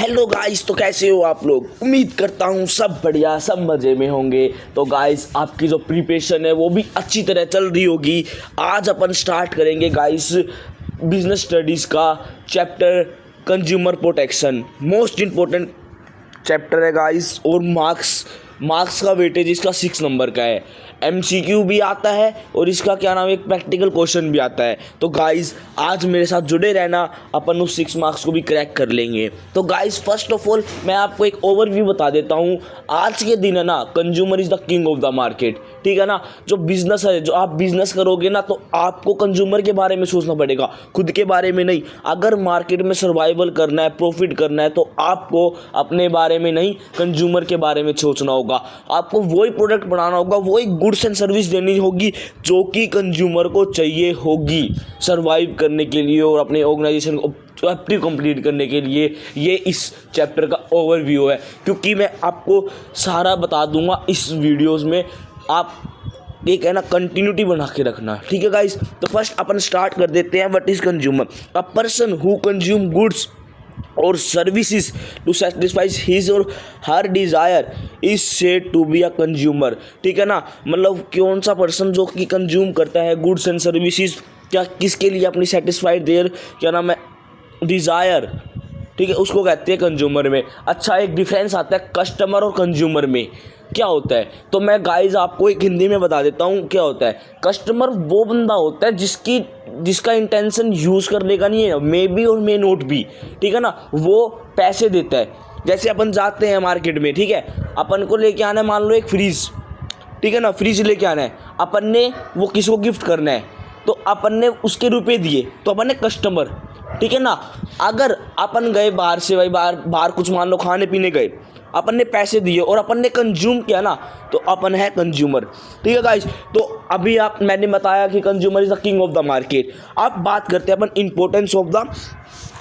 Hello guys, तो कैसे हो आप लोग। उम्मीद करता हूँ सब बढ़िया, सब मज़े में होंगे। तो गाइस, आपकी जो प्रिपरेशन है वो भी अच्छी तरह चल रही होगी। आज अपन स्टार्ट करेंगे गाइस बिजनेस स्टडीज़ का chapter consumer protection. Most important chapter है गाइस, और मार्क्स का वेटेज इसका 6 नंबर का है। MCQ भी आता है और इसका क्या नाम है, एक प्रैक्टिकल क्वेश्चन भी आता है। तो गाइस, आज मेरे साथ जुड़े रहना, अपन उस 6 मार्क्स को भी क्रैक कर लेंगे। तो गाइस, फर्स्ट ऑफ ऑल मैं आपको एक ओवरव्यू बता देता हूँ। आज के दिन है ना, consumer is the king of the market. ठीक है ना। जो बिजनेस है, जो आप बिजनेस करोगे ना, तो आपको कंज्यूमर के बारे में सोचना पड़ेगा, खुद के बारे में नहीं। अगर मार्केट में सर्वाइवल करना है, प्रॉफिट करना है, तो आपको अपने बारे में नहीं, कंज्यूमर के बारे में सोचना होगा। आपको वही प्रोडक्ट बनाना होगा, वही गुड्स एंड सर्विस देनी होगी जो कि कंज्यूमर को चाहिए होगी सर्वाइव करने के लिए और अपने ऑर्गेनाइजेशन को कंप्लीट करने के लिए। ये इस चैप्टर का ओवरव्यू है, क्योंकि मैं आपको सारा बता दूंगा इस वीडियोस में। आप एक है ना, कंटिन्यूटी बना के रखना। ठीक है गाइस, तो फर्स्ट अपन स्टार्ट कर देते हैं। What is consumer? A person who consume goods or services to satisfy his or her desire is said to be a consumer. ठीक है ना। मतलब कौन सा पर्सन जो कि कंज्यूम करता है गुड्स एंड सर्विसेज, क्या किसके लिए, अपनी सेटिस्फाइड देयर क्या नाम है, डिज़ायर, ठीक है, उसको कहते हैं कंज्यूमर में। अच्छा, एक डिफरेंस आता है कस्टमर और कंज्यूमर में। क्या होता है, तो मैं गाइज आपको एक हिंदी में बता देता हूँ क्या होता है। कस्टमर वो बंदा होता है जिसका इंटेंशन यूज़ करने का नहीं है, मे बी और मे नोट भी। ठीक है ना। वो पैसे देता है। जैसे अपन जाते हैं मार्केट में, ठीक है, अपन को लेके आना है, मान लो एक फ्रिज, ठीक है ना, फ्रिज लेके आना है, अपन ने वो किसी को गिफ्ट करना है, तो अपन ने उसके रुपए दिए, तो अपन ने कस्टमर। ठीक है ना। अगर अपन गए बाहर से, भाई बाहर कुछ मान लो खाने पीने गए, अपन ने पैसे दिए और अपन ने कंज्यूम किया ना, तो अपन है कंज्यूमर। ठीक है गाइस, तो अभी मैंने बताया कि consumer is the king of the market. अब बात करते हैं अपन इंपॉर्टेंस ऑफ द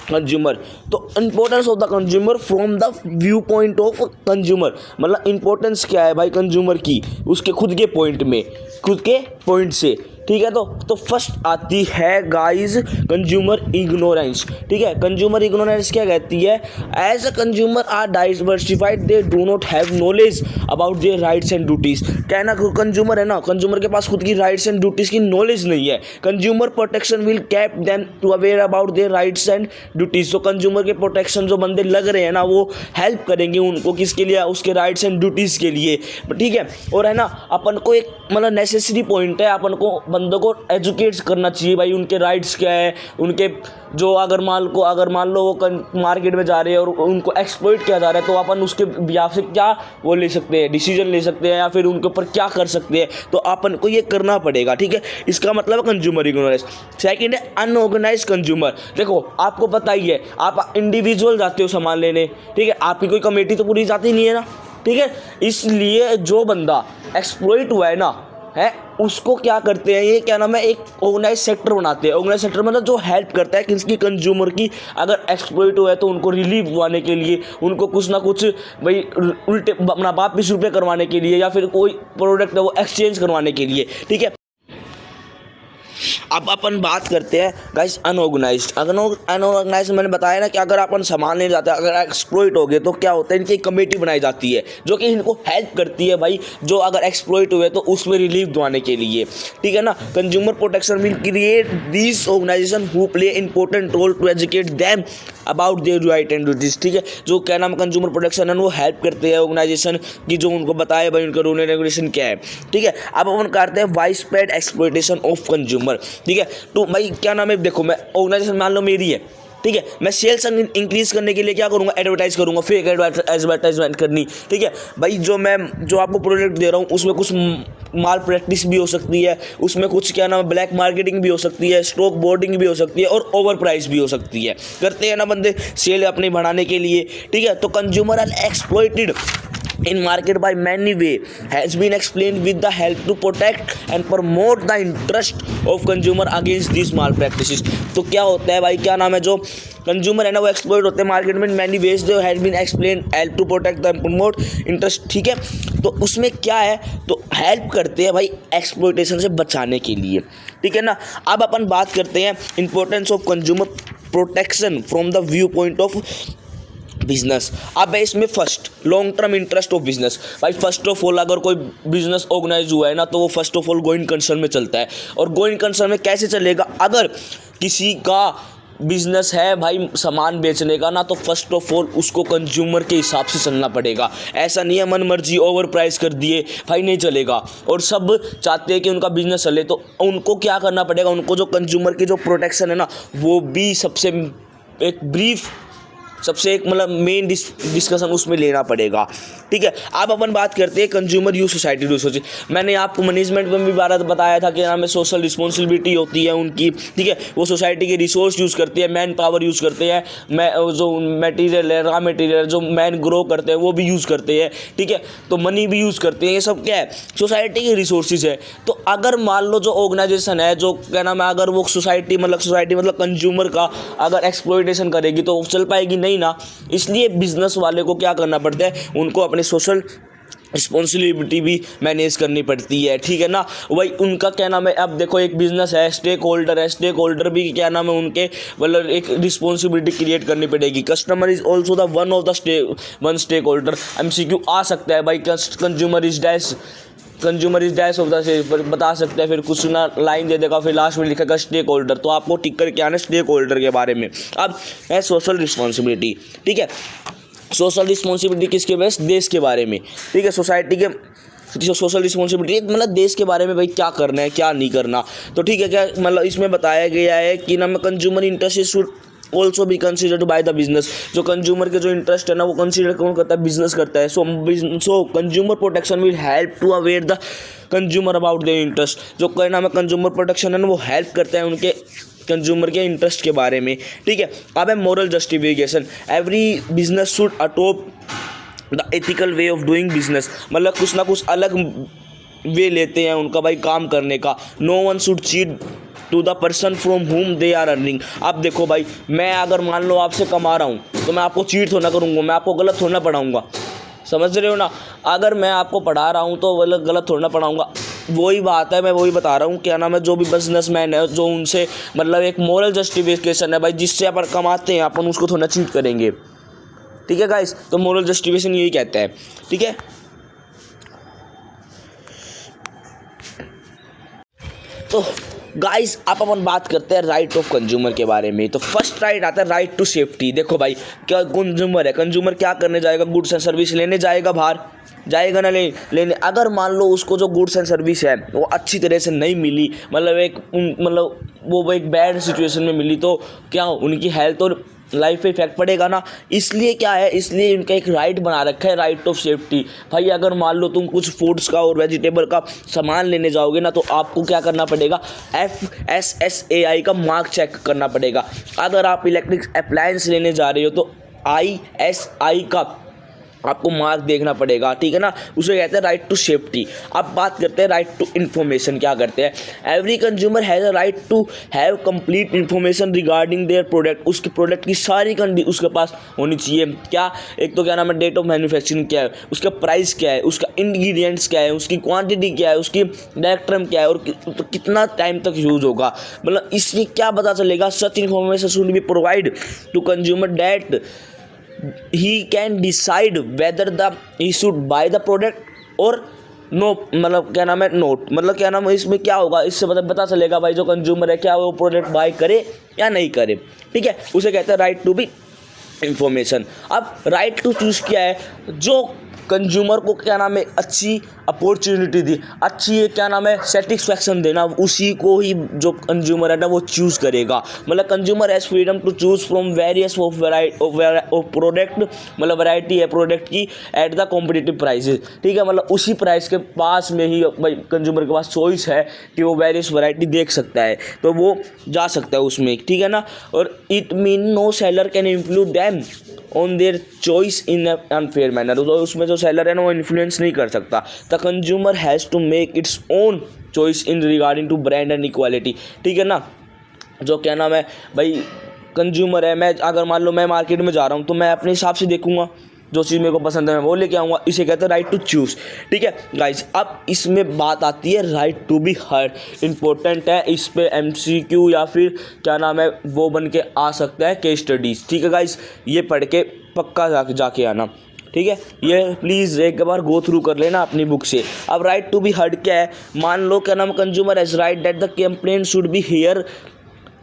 कंज्यूमर। तो importance of the consumer from the view point of consumer, मतलब इंपॉर्टेंस क्या है भाई कंज्यूमर की, उसके खुद के पॉइंट में, खुद के पॉइंट से। ठीक है, तो फर्स्ट आती है गाइस कंज्यूमर इग्नोरेंस। ठीक है, कंज्यूमर इग्नोरेंस क्या कहती है? As a consumer are diversified, they do not have knowledge about their rights and duties. कहना कंज्यूमर है ना, कंज्यूमर के पास खुद की राइट्स एंड ड्यूटीज की नॉलेज नहीं है। Consumer protection will cap them to aware about their rights and duties. तो कंज्यूमर के प्रोटेक्शन जो बंदे लग रहे हैं ना, वो हेल्प करेंगे उनको, किसके लिए? उसके राइट्स एंड ड्यूटीज के लिए। ठीक है, और है ना, अपन को एक मतलब नेसेसरी पॉइंट है, अपन को बंदों को एजुकेट करना चाहिए भाई, उनके राइट्स क्या है, उनके जो अगर मान लो वो मार्केट में जा रहे हैं और उनको एक्सप्लॉइट किया जा रहा है, तो अपन उसके बिहाफ से क्या वो ले सकते हैं, डिसीजन ले सकते हैं, या फिर उनके ऊपर क्या कर सकते हैं, तो अपन को ये करना पड़ेगा। ठीक है, इसका मतलब कंज्यूमर इग्नोरेंस। सेकंड है अनऑर्गेनाइज्ड कंज्यूमर। देखो, आपको पता ही है, आप इंडिविजुअल जाते हो सामान लेने, ठीक है, आपकी कोई कमेटी तो पूरी जाती नहीं है ना। ठीक है, इसलिए जो बंदा एक्सप्लॉइट हुआ है ना, है, उसको क्या करते हैं, ये क्या नाम है, एक ऑर्गेनाइज सेक्टर बनाते हैं। ऑर्गेनाइज सेक्टर मतलब जो हेल्प करता है किसकी, कंज्यूमर की। अगर एक्सप्लॉइट हुआ है तो उनको रिलीफ दिलाने के लिए, उनको कुछ ना कुछ भाई उल्टे अपना वापिस रुपये करवाने के लिए, या फिर कोई प्रोडक्ट है वो एक्सचेंज करवाने के लिए। ठीक है, अब अपन बात करते हैं गाइस अनऑर्गेनाइज्ड। अनऑर्गेनाइज्ड मैंने बताया ना कि अगर अपन सामान लेने जाते हैं, अगर एक्सप्लॉइट हो गए, तो क्या होता है, इनकी एक कमेटी बनाई जाती है जो कि इनको हेल्प करती है भाई, जो अगर एक्सप्लॉइट हुए तो उसमें रिलीफ दिलाने के लिए। ठीक है ना। Consumer protection will create this organisation who play important role to educate them about their right and duties. ठीक है, जो क्या नाम कंज्यूमर प्रोटेक्शन है वो हेल्प करते हैं ऑर्गेनाइजेशन की, जो उनको बताए भाई उनका रूल एंड रेगुलेशन क्या है। ठीक है, अब अपन करते हैं wide spread exploitation of consumer. ठीक है, तो भाई क्या नाम है, देखो मैं ऑर्गेनाइजेशन मान लो मेरी है, ठीक है, मैं सेल्स इंक्रीज करने के लिए क्या करूँगा, एडवर्टाइज करूँगा, फेक एडवर्टाइजमेंट करनी। ठीक है भाई, जो आपको प्रोडक्ट दे रहा हूँ उसमें कुछ माल प्रैक्टिस भी हो सकती है, उसमें कुछ क्या नाम है ब्लैक मार्केटिंग भी हो सकती है, स्टॉक बोर्डिंग भी हो सकती है, और ओवर प्राइस भी हो सकती है। करते हैं ना बंदे सेल अपने बढ़ाने के लिए। ठीक है, तो consumer are exploited in market by many way has been explained with the help to protect and promote the interest of consumer against these malpractices। तो क्या होता है भाई, क्या नाम है, जो कंज्यूमर है ना वो एक्सप्लॉइट होते हैं मार्केट में मैनी वेज, जो has been explain help to protect the promote interest. ठीक है, तो उसमें क्या है, तो हेल्प करते हैं भाई एक्सप्लॉइटेशन से बचाने के लिए। ठीक है ना। अब अपन बात करते हैं importance of consumer protection from the view point of business. अब है इसमें first long term interest of business. भाई फर्स्ट ऑफ ऑल अगर कोई बिजनेस ऑर्गेनाइज हुआ है ना तो वो first of all going concern में चलता है। और गोइंग कंसर्न में कैसे चलेगा? अगर किसी का बिजनेस है भाई सामान बेचने का ना, तो फर्स्ट ऑफ ऑल उसको कंज्यूमर के हिसाब से चलना पड़ेगा। ऐसा नहीं है मन मर्जी ओवर प्राइस कर दिए, भाई नहीं चलेगा। और सब चाहते हैं कि उनका बिजनेस चले, तो उनको क्या करना पड़ेगा? उनको जो कंज्यूमर की जो प्रोटेक्शन है ना, वो भी सबसे एक ब्रीफ, सबसे एक मतलब मेन डिस्कशन उसमें लेना पड़ेगा। ठीक है, अब अपन बात करते हैं कंज्यूमर यूज सोसाइटी रिसोर्स। मैंने आपको मैनेजमेंट में भी बताया था कि नाम में सोशल रिस्पॉन्सिबिलिटी होती है उनकी। ठीक है, वो सोसाइटी के रिसोर्स यूज़ करते हैं, मैन पावर यूज़ करते हैं, जो मटेरियल है, रॉ मटेरियल जो मैन ग्रो करते हैं वो भी यूज़ करते हैं। ठीक है, तो मनी भी यूज़ करते हैं। ये सब क्या है? सोसाइटी के रिसोर्सेज है। तो अगर मान लो जो ऑर्गेनाइजेशन है, जो क्या नाम है, अगर वो सोसाइटी मतलब कंज्यूमर का अगर एक्सप्लॉइटेशन करेगी तो चल पाएगी नहीं ना। इसलिए बिजनेस वाले को क्या करना पड़ता है? उनको अपने सोशल रिस्पॉन्सिबिलिटी भी मैनेज करनी पड़ती है। ठीक है ना भाई, उनका क्या नाम है, अब देखो एक बिजनेस है, स्टेक होल्डर है, स्टेक होल्डर भी क्या नाम है उनके मतलब एक रिस्पॉन्सिबिलिटी क्रिएट करनी पड़ेगी। Customer is also the one of the one stake holder. MCQ आ सकता है भाई, consumer is dash of the बता सकते हैं, फिर कुछ ना लाइन दे देगा, फिर लास्ट में लिखेगा स्टेक होल्डर, तो आपको टिक करके आना स्टेक होल्डर के बारे में। अब है सोशल रिस्पॉन्सिबिलिटी। ठीक है, सोशल रिस्पॉन्सिबिलिटी किसके बेस? देश के बारे में। ठीक है, सोसाइटी के जो सोशल रिस्पॉन्सिबिलिटी मतलब देश के बारे में, भाई क्या करना है क्या नहीं करना। तो ठीक है, क्या मतलब इसमें बताया गया है कि ना consumer interest should also be considered by the business. जो कंज्यूमर के जो इंटरेस्ट है ना वो कंसिडर कौन करता है? बिजनेस करता है। So consumer protection will help to aware the consumer about their interest. जो क्या नाम है कंज्यूमर प्रोटेक्शन है ना, वो हेल्प करता है उनके कंज्यूमर के इंटरेस्ट के बारे में। ठीक है, अब है moral justification. Every business should adopt the ethical way of doing business. मतलब कुछ ना कुछ अलग वे लेते हैं उनका भाई काम करने का। No one should cheat to the person from whom they are earning. आप देखो भाई, मैं अगर मान लो आपसे कमा रहा हूँ तो मैं आपको चीट थोड़ा करूँगा, मैं आपको गलत थोड़ा पढ़ाऊँगा। समझ रहे हो ना? अगर मैं आपको पढ़ा रहा हूँ तो गलत थोड़ा पढ़ाऊँगा। वही बात है, मैं वही बता रहा हूँ क्या नाम है, जो भी बिजनेसमैन है जो उनसे मतलब एक मोरल जस्टिफिकेशन है भाई, जिससे अपन कमाते हैं अपन उसको थोड़ा चीट करेंगे। ठीक है गाइस, तो मोरल जस्टिफिकेशन यही कहता है। ठीक है, तो गाइस आप अपन बात करते हैं राइट ऑफ कंज्यूमर के बारे में। तो फर्स्ट राइट आता है राइट टू सेफ्टी। देखो भाई, क्या कंज्यूमर है, कंज्यूमर क्या करने जाएगा? गुड्स एंड सर्विस लेने जाएगा, बाहर जाएगा ना लेने। अगर मान लो उसको जो गुड्स एंड सर्विस है वो अच्छी तरह से नहीं मिली, मतलब वो एक बैड सिचुएशन में मिली, तो क्या उनकी हेल्थ और लाइफ पे इफेक्ट पड़ेगा ना। इसलिए क्या है, इसलिए उनका एक राइट बना रखा है, राइट ऑफ सेफ्टी। भाई अगर मान लो तुम कुछ फूड्स का और वेजिटेबल का सामान लेने जाओगे ना, तो आपको क्या करना पड़ेगा? FSSAI का मार्क चेक करना पड़ेगा। अगर आप इलेक्ट्रिक अप्लायंस लेने जा रहे हो तो ISI का आपको मार्क देखना पड़ेगा। ठीक है ना, उसे कहते हैं राइट टू सेफ्टी। अब बात करते हैं राइट टू इन्फॉर्मेशन। क्या करते हैं? Every consumer has a right to have complete information regarding their product. उसके प्रोडक्ट की सारी उसके पास होनी चाहिए। क्या? एक तो क्या नाम है, डेट ऑफ मैन्युफैक्चरिंग क्या है, उसका प्राइस क्या है, उसका इंग्रेडिएंट्स क्या है, उसकी क्वांटिटी क्या है, उसकी डायरेक्ट टर्म क्या है, और तो कितना टाइम तक यूज़ होगा। मतलब इससे क्या पता चलेगा? Such information should be provide to consumer that he can decide whether he should buy the product or no। मतलब क्या नाम है, नोट, मतलब क्या नाम है, इसमें क्या होगा? इससे पता चलेगा भाई जो कंज्यूमर है क्या वो प्रोडक्ट बाय करे या नहीं करे। ठीक है, उसे कहते हैं राइट टू बी इंफॉर्मेशन। अब राइट टू चूज़ क्या है? जो कंज्यूमर को क्या नाम है अच्छी अपॉर्चुनिटी दी, अच्छी क्या नाम है सेटिस्फैक्शन देना, उसी को ही जो कंज्यूमर है ना वो चूज़ करेगा। मतलब consumer has freedom to choose from various of product, मतलब वैरायटी है प्रोडक्ट की एट द कॉम्पिटिटिव प्राइसेस। ठीक है, मतलब उसी प्राइस के पास में ही भाई कंज्यूमर के पास चॉइस है कि वो वेरियस वैरायटी देख सकता है, तो वो जा सकता है उसमें। ठीक है ना, और it mean no seller can influence them on their choice in unfair manner. तो उसमें जो सेलर है ना वो इन्फ्लुएंस नहीं कर सकता। The consumer has to make its own choice in regarding to brand and equality. ठीक है ना, जो क्या नाम है भाई कंज्यूमर है, मैं अगर मान लो मैं मार्केट में जा रहा हूँ तो मैं अपने हिसाब से देखूँगा, जो चीज़ मेरे को पसंद है मैं वो लेके आऊँगा, इसे कहते हैं राइट टू चूज़। ठीक है गाइस, अब इसमें बात आती है right to be heard. Important है, इस पे MCQ या फिर क्या नाम है वो बन के आ सकता है केस स्टडीज़। ठीक है गाइस, ये पढ़ के पक्का जाके आना। ठीक है, ये प्लीज़ एक बार गो थ्रू कर लेना अपनी बुक से। अब राइट टू बी हर्ड क्या है, मान लो क्या नाम, consumer has right that the complaint should be here,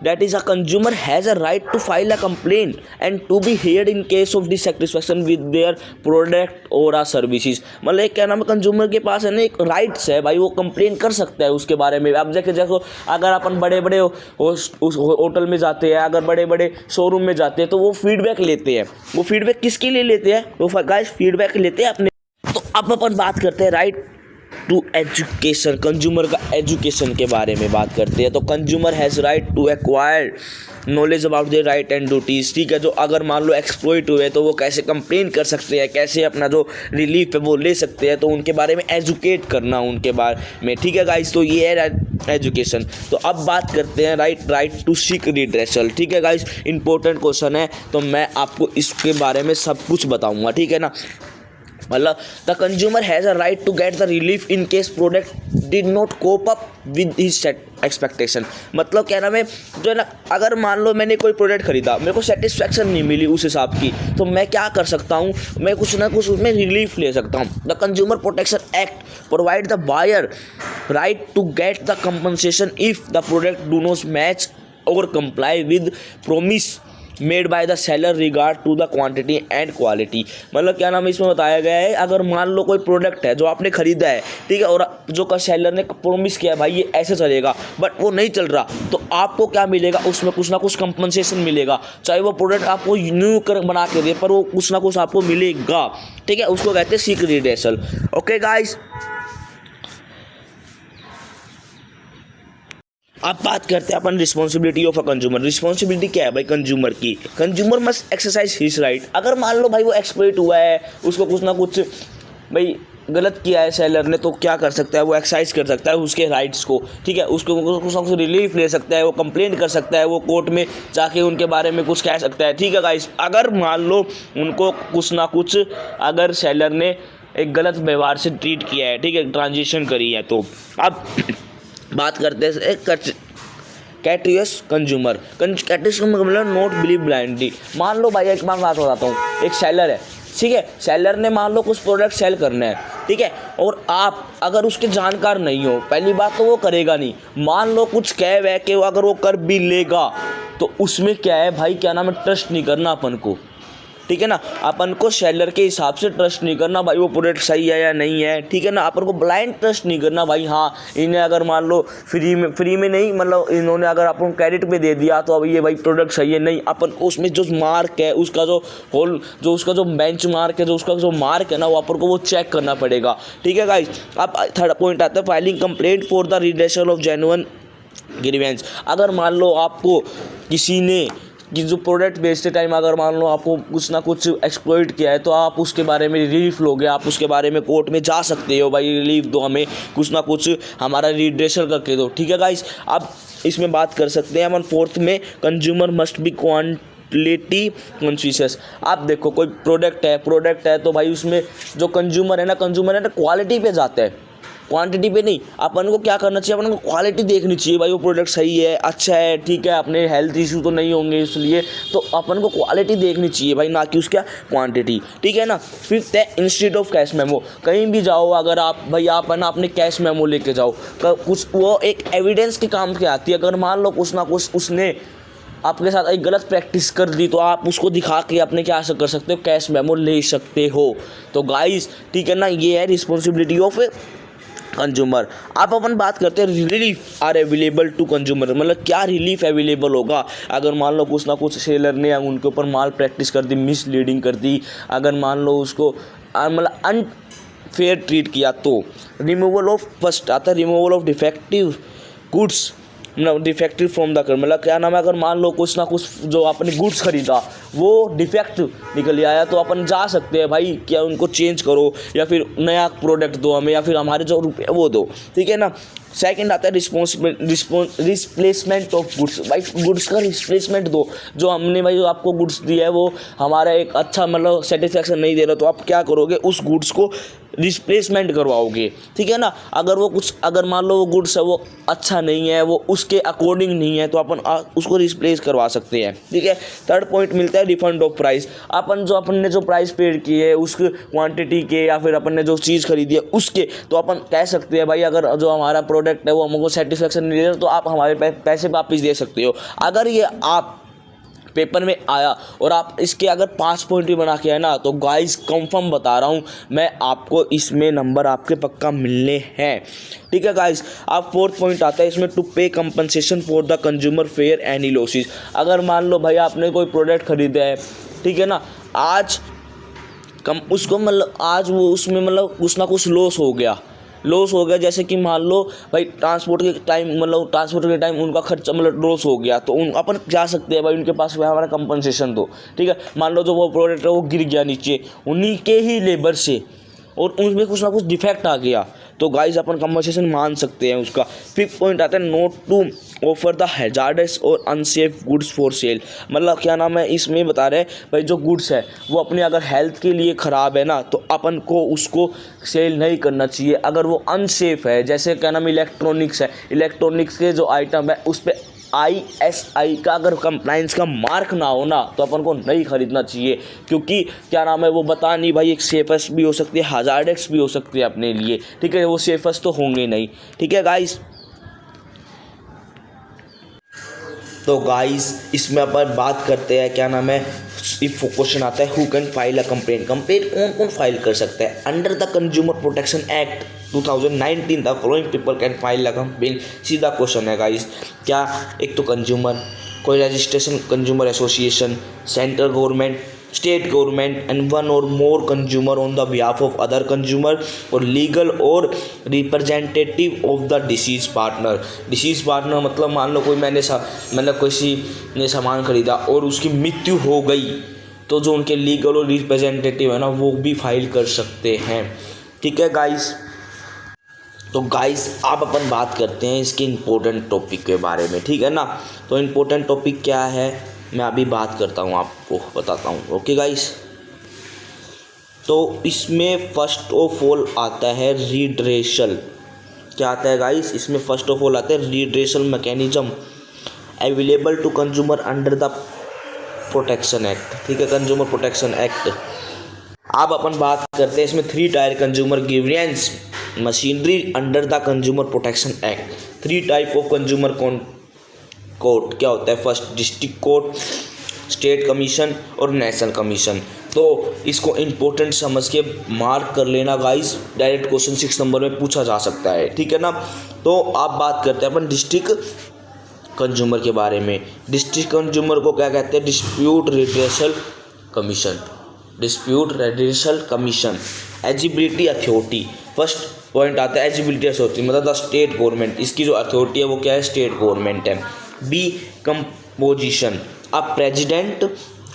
that is a consumer has a right to file a complaint and to be heard in case of dissatisfaction with their product or a services। मतलब क्या नाम है, consumer के पास है ना एक rights है भाई, वो कंप्लेन कर सकता है उसके बारे में। अब देखो अगर अपन बड़े बड़े होटल में जाते हैं, अगर बड़े बड़े शोरूम में जाते हैं तो वो फीडबैक लेते हैं। वो फीडबैक किसके लिए लेते हैं, वो गाइस फीडबैक लेते हैं अपने। तो अब अपन बात करते हैं राइट टू एजुकेशन, कंज्यूमर का एजुकेशन के बारे में बात करते हैं। तो consumer has right to acquire knowledge about their right and duties. ठीक है, जो अगर मान लो एक्सप्लॉइट हुए तो वो कैसे कंप्लेन कर सकते हैं, कैसे अपना जो रिलीफ है वो ले सकते हैं, तो उनके बारे में एजुकेट करना उनके बारे में। ठीक है गाइस, तो ये है एजुकेशन। तो अब बात करते हैं राइट टू सीक रिड्रेसल। ठीक है गाइस, इंपॉर्टेंट क्वेश्चन है, तो मैं आपको इसके बारे में सब कुछ बताऊँगा। ठीक है ना, मतलब the consumer has a right to get the relief in case product did not cope up with his expectation. मतलब क्या नाम है, जो है ना, अगर मान लो मैंने कोई प्रोडक्ट खरीदा, मेरे को सेटिस्फैक्शन नहीं मिली उस हिसाब की, तो मैं क्या कर सकता हूँ, मैं कुछ ना कुछ उसमें रिलीफ ले सकता हूँ। The consumer protection act provide the buyer right to get the compensation if the product do not match or comply with promise made by the seller regard to the quantity and quality. मतलब क्या नाम है, इसमें बताया गया है अगर मान लो कोई प्रोडक्ट है जो आपने खरीदा है, ठीक है, और जो का सेलर ने प्रॉमिस किया है भाई ये ऐसे चलेगा, बट वो नहीं चल रहा, तो आपको क्या मिलेगा, उसमें कुछ ना कुछ कंपनसेशन मिलेगा। चाहे वो प्रोडक्ट आपको न्यू कर बना के दे, पर वो कुछ ना कुछ आपको मिलेगा। ठीक है, उसको कहते हैं सीक रिड्रेसल। ओके गाइस, अब बात करते हैं अपन responsibility of a consumer. Responsibility क्या है भाई कंज्यूमर की, consumer must exercise his right. अगर मान लो भाई वो एक्सप्लॉइट हुआ है, उसको कुछ ना कुछ भाई गलत किया है सेलर ने, तो क्या कर सकता है, वो एक्सरसाइज कर सकता है उसके राइट्स को। ठीक है, उसको कुछ ना कुछ रिलीफ ले सकता है, वो कंप्लेंट कर सकता है, वो कोर्ट में जाके उनके बारे में कुछ कह सकता है। ठीक है गाइस, अगर मान लो उनको कुछ ना कुछ अगर सेलर ने एक गलत व्यवहार से ट्रीट किया है, ठीक है, ट्रांजेक्शन करी है, तो अब बात करते हैं कैटियस कंज्यूमर। कैटियस मतलब नॉट बिलीव ब्लाइंडली। मान लो भाई एक बात बताता हूँ, एक सेलर है, ठीक है, सेलर ने मान लो कुछ प्रोडक्ट सेल करना है, ठीक है, और आप अगर उसके जानकार नहीं हो, पहली बात तो वो करेगा नहीं। मान लो कुछ कह वह कि अगर वो कर भी लेगा तो उसमें क्या है भाई, क्या नाम है, ट्रस्ट नहीं करना अपन को। ठीक है ना, अपन को सेलर के हिसाब से ट्रस्ट नहीं करना भाई, वो प्रोडक्ट सही है या नहीं है। ठीक है ना, अपन को ब्लाइंड ट्रस्ट नहीं करना भाई। हाँ, इन्हें अगर मान लो फ्री में नहीं, मतलब इन्होंने अगर अपन क्रेडिट पे दे दिया तो अब ये भाई प्रोडक्ट सही है नहीं, अपन को उसमें जो मार्क है, उसका जो उसका जो बेंच मार्क है, जो उसका जो मार्क है ना, वो अपन को वो चेक करना पड़ेगा। ठीक है गाइस, अब थर्ड पॉइंट आता है filing complaint for the redressal of genuine grievance. अगर मान लो आपको किसी ने कि जो प्रोडक्ट बेचते टाइम अगर मान लो आपको कुछ ना कुछ एक्सप्लॉइट किया है, तो आप उसके बारे में रिलीफ लोगे, आप उसके बारे में कोर्ट में जा सकते हो, भाई रिलीफ दो हमें, कुछ ना कुछ हमारा रिड्रेसल करके दो। ठीक है गाइस, अब इसमें बात कर सकते हैं अपन फोर्थ में, consumer must be quantity conscious. आप देखो कोई प्रोडक्ट है तो भाई उसमें जो कंज्यूमर है ना क्वालिटी पे जाता है, क्वांटिटी पे नहीं। अपन को क्या करना चाहिए, अपन को क्वालिटी देखनी चाहिए भाई, वो प्रोडक्ट सही है, अच्छा है, ठीक है, अपने हेल्थ इशू तो नहीं होंगे, इसलिए तो अपन को क्वालिटी देखनी चाहिए भाई, ना कि उसका क्वांटिटी। ठीक है ना, फिफ्थ है इंस्टीट्यूट ऑफ कैश मेमो। कहीं भी जाओ अगर आप भाई, आप ना अपने कैश मेमो लेके जाओ, कुछ वो एक एविडेंस के काम की आती है। अगर मान लो कुछ ना कुछ उसने आपके साथ एक गलत प्रैक्टिस कर दी, तो आप उसको दिखा के अपने क्या कर सकते हो, कैश मेमो ले सकते हो। तो गाइस ठीक है ना, ये है रिस्पॉन्सिबिलिटी ऑफ कंज्यूमर। आप अपन बात करते हैं relief are available to consumer. मतलब क्या रिलीफ अवेलेबल होगा अगर मान लो कुछ ना कुछ सेलर ने उनके ऊपर माल प्रैक्टिस कर दी, मिसलीडिंग कर दी, अगर मान लो उसको मतलब अनफेयर ट्रीट किया, तो रिमूवल ऑफ फर्स्ट आता है removal of defective goods defective from the मतलब क्या नाम है, अगर मान लो कुछ ना कुछ जो आपने गुड्स खरीदा वो डिफेक्ट निकल आया तो अपन जा सकते हैं भाई, क्या उनको चेंज करो या फिर नया प्रोडक्ट दो हमें, या फिर हमारे जो रुपये वो दो, ठीक है ना। सेकंड आता है रिप्लेसमेंट ऑफ गुड्स। भाई गुड्स का रिप्लेसमेंट दो, जो हमने भाई जो आपको गुड्स दिया है वो हमारा एक अच्छा मतलब सेटिस्फैक्शन नहीं दे रहा, तो आप क्या करोगे, उस गुड्स को रिप्लेसमेंट करवाओगे, ठीक है ना। अगर वो कुछ अगर मान लो वो गुड्स है वो अच्छा नहीं है, वो उसके अकॉर्डिंग नहीं है, तो अपन उसको रिप्लेस करवा सकते हैं, ठीक है। थर्ड पॉइंट मिलता है रिफंड ऑफ प्राइस। अपन ने जो प्राइस पेड की है उसके क्वांटिटी के या फिर अपन ने जो चीज़ खरीदी है उसके, तो अपन कह सकते हैं भाई अगर जो हमारा प्रोडक्ट है वो हमको सेटिस्फेक्शन नहीं दे रहा तो आप हमारे पैसे वापस दे सकते हो। अगर ये आप पेपर में आया और आप इसके अगर 5 पॉइंट भी बना के आए ना, तो गाइस कंफर्म बता रहा हूँ मैं, आपको इसमें नंबर आपके पक्का मिलने हैं, ठीक है गाइस। अब 4th पॉइंट आता है इसमें, टू पे compensation for the consumer fair any losses. अगर मान लो भाई आपने कोई प्रोडक्ट खरीदा है, ठीक है ना, आज उसको मतलब आज वो उसमें मतलब कुछ ना कुछ लॉस हो गया, जैसे कि मान लो भाई ट्रांसपोर्ट के टाइम उनका खर्चा मतलब लॉस हो गया, तो अपन जा सकते हैं भाई उनके पास हमारा कंपनसेशन दो, ठीक है। मान लो जो वो प्रोडक्ट है वो गिर गया नीचे उन्हीं के ही लेबर से और उसमें कुछ ना कुछ डिफेक्ट आ गया, तो गाइस अपन कंपनसेशन मान सकते हैं उसका। 5th पॉइंट आता है not to offer the hazardous और अनसेफ गुड्स फॉर सेल। मतलब क्या नाम है, इसमें बता रहे हैं भाई जो गुड्स है वो अपनी अगर हेल्थ के लिए ख़राब है ना, तो अपन को उसको सेल नहीं करना चाहिए। अगर वो अनसेफ है, जैसे क्या नाम इलेक्ट्रॉनिक्स है, इलेक्ट्रॉनिक्स के जो आइटम है उस पर ISI का अगर कंप्लाइंस का मार्क ना हो ना, तो अपन को नहीं खरीदना चाहिए, क्योंकि क्या नाम है वो बता नहीं भाई, एक सेफेस्ट भी हो सकती है, हजार्डस भी हो सकती है अपने लिए, ठीक है, वो सेफेस्ट तो होंगे नहीं, ठीक है गाइस। तो गाइस इसमें अपन बात करते हैं क्या नाम है, इफ क्वेश्चन आता है who can file a complaint. Complaint कौन कौन फाइल कर सकता है? Under the consumer protection act 2019 the following people can file a complaint. सीधा क्वेश्चन है गाइस, क्या एक तो कंज्यूमर, कोई registration consumer association, central government, state government and one or more consumer on the behalf of other consumer, or legal or representative of the deceased partner. Deceased partner मतलब मान लो कोई किसी ने सामान खरीदा और उसकी मृत्यु हो गई, तो जो उनके लीगल और रिप्रेजेंटेटिव है ना वो भी फाइल कर सकते हैं, ठीक है गाइस। तो गाइस अब अपन बात करते हैं इसके इम्पोर्टेंट टॉपिक के बारे में, ठीक है ना। तो इम्पोर्टेंट टॉपिक क्या है मैं अभी बात करता हूँ, आपको बताता हूँ, ओके गाइस। तो इसमें फर्स्ट ऑफ ऑल आता है रिड्रेसल। क्या आता है गाइस? इसमें फर्स्ट ऑफ ऑल आता है redressal mechanism available to consumer under the protection act, ठीक है, कंज्यूमर प्रोटेक्शन एक्ट। अब अपन बात करते हैं इसमें 3 tyre consumer grievance machinery under the consumer protection act. 3 type of consumer court क्या होता है? First district court, state commission और नेशनल कमीशन। तो इसको इम्पोर्टेंट समझ के मार्क कर लेना गाइस, डायरेक्ट क्वेश्चन 6 नंबर में पूछा जा सकता है, ठीक है ना। तो आप बात करते हैं अपन डिस्ट्रिक्ट कंज्यूमर के बारे में। डिस्ट्रिक्ट कंज्यूमर को क्या कहते हैं? Dispute redressal commission. Dispute redressal commission. Eligibility authority, first point आता है एलिजिबिलिटी अथॉरिटी मतलब द स्टेट गवर्नमेंट, इसकी जो अथॉरिटी है वो क्या है? स्टेट गवर्नमेंट है। B composition, a president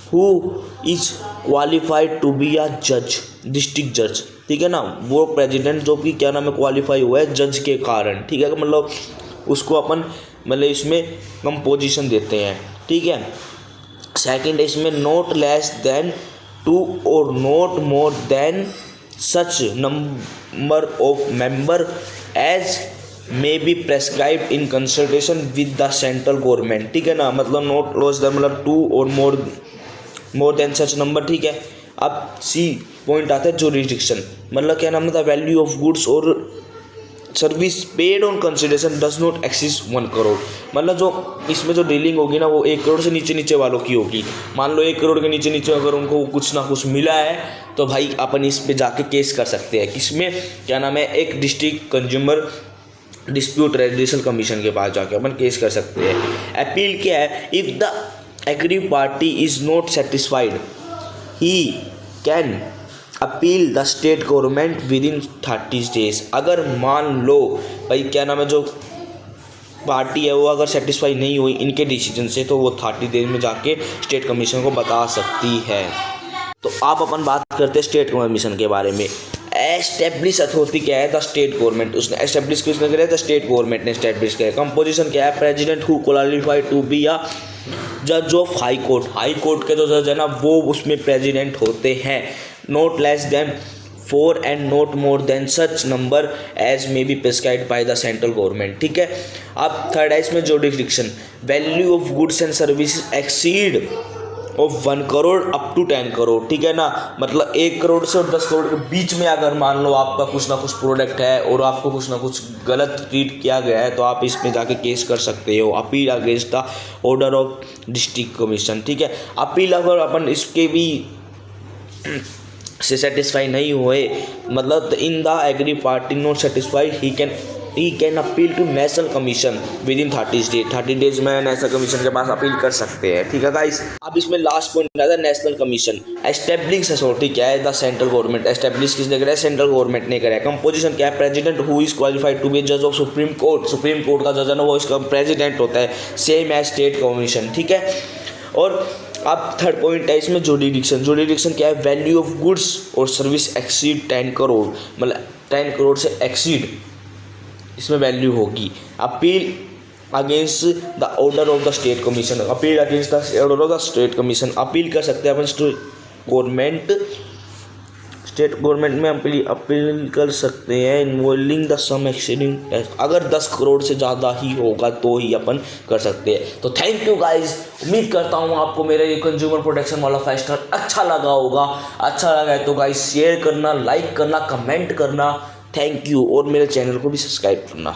who is qualified to be a जज, डिस्ट्रिक्ट जज, ठीक है ना, वो प्रेसिडेंट जो कि क्या नाम है क्वालिफाई हुआ है जज के कारण, ठीक है, मतलब उसको अपन इसमें कंपोजिशन देते हैं, ठीक है। सेकंड है इसमें नॉट लेस देन 2 और not more than such number of member as may be prescribed in consultation with the central government, ठीक है ना, मतलब नॉट लेस देन मतलब 2 और मोर देन सच नंबर, ठीक है। अब सी पॉइंट आता है जुरिडिक्शन, मतलब क्या नाम है द वैल्यू ऑफ गुड्स और service paid on consideration does not exceed 1 crore, मतलब जो इसमें जो डीलिंग होगी ना वो 1 करोड़ से नीचे वालों की होगी। मान लो 1 करोड़ के नीचे अगर उनको कुछ ना कुछ मिला है तो भाई अपन इस पे जाके केस कर सकते हैं। किसमें? क्या नाम है, एक district consumer dispute resolution commission के पास जाके अपन केस कर सकते हैं। अपील क्या है? If the agreed party is not satisfied he can appeal the state government with in 30 days. अगर मान लो भाई क्या नाम है जो पार्टी है वो अगर सेटिस्फाई नहीं हुई इनके डिसीजन से तो वो 30 डेज में जाके स्टेट कमीशन को बता सकती है। तो आप अपन बात करते हैं स्टेट कमीशन के बारे में। एस्टेब्लिश अथॉरिटी क्या है? The state government. उसने एस्टेब्लिश किसने किया? द स्टेट गवर्नमेंट ने एस्टेब्लिश किया। कंपोजिशन क्या है? President who qualified to be a जज of high court. High court के जो जज है ना वो उसमें प्रेसिडेंट होते हैं। Not less than 4 and not more than such number as may be prescribed by the central government. ठीक है। अब थर्ड है इसमें jurisdiction. Value of goods and services exceed of 1 crore up to 10 crore. ठीक है ना, मतलब 1 करोड़ से और 10 करोड़ के बीच में अगर मान लो आपका कुछ ना कुछ प्रोडक्ट है और आपको कुछ ना कुछ गलत ट्रीट किया गया है तो आप इसमें जाके केस कर सकते हो। Appeal against the order of district commission. ठीक है। अपील अगर अपन इसके भी से सेटिस्फाई नहीं हुए, मतलब in the agree party not satisfied he can appeal to national commission within 30 days में नेशनल कमीशन के पास अपील कर सकते हैं। ठीक है गाइस। अब इसमें लास्ट पॉइंट आता है नेशनल कमीशन। एस्टेब्लिश अथॉरिटी क्या है? The central government. एस्टेब्लिश किसने करा है? सेंट्रल गवर्नमेंट ने करा है। कंपोजिशन क्या है? President who is qualified to be जज of supreme court. Supreme court का जज है ना वो इसका प्रेसिडेंट होता है, सेम एज स्टेट कमीशन। ठीक है। और अब थर्ड पॉइंट है इसमें जुरिडिक्शन। जुरिडिक्शन क्या है? वैल्यू ऑफ गुड्स और सर्विस एक्सीड 10 करोड़, मतलब 10 करोड़ से एक्सीड इसमें वैल्यू होगी। Appeal against the order of the state commission. Appeal against the order of the state commission. Appeal कर सकते हैं अपन स्टेट गवर्नमेंट में अपील कर सकते हैं इन्वॉल्विंग द सम एक्सीडिंग, अगर 10 करोड़ से ज़्यादा ही होगा तो ही अपन कर सकते हैं। तो थैंक यू गाइज। उम्मीद करता हूँ आपको मेरा ये कंज्यूमर प्रोटेक्शन वाला 5 स्टार अच्छा लगा होगा। अच्छा लगा है तो गाइज शेयर करना, लाइक करना, कमेंट करना। Thank you. और मेरे चैनल को भी सब्सक्राइब करना।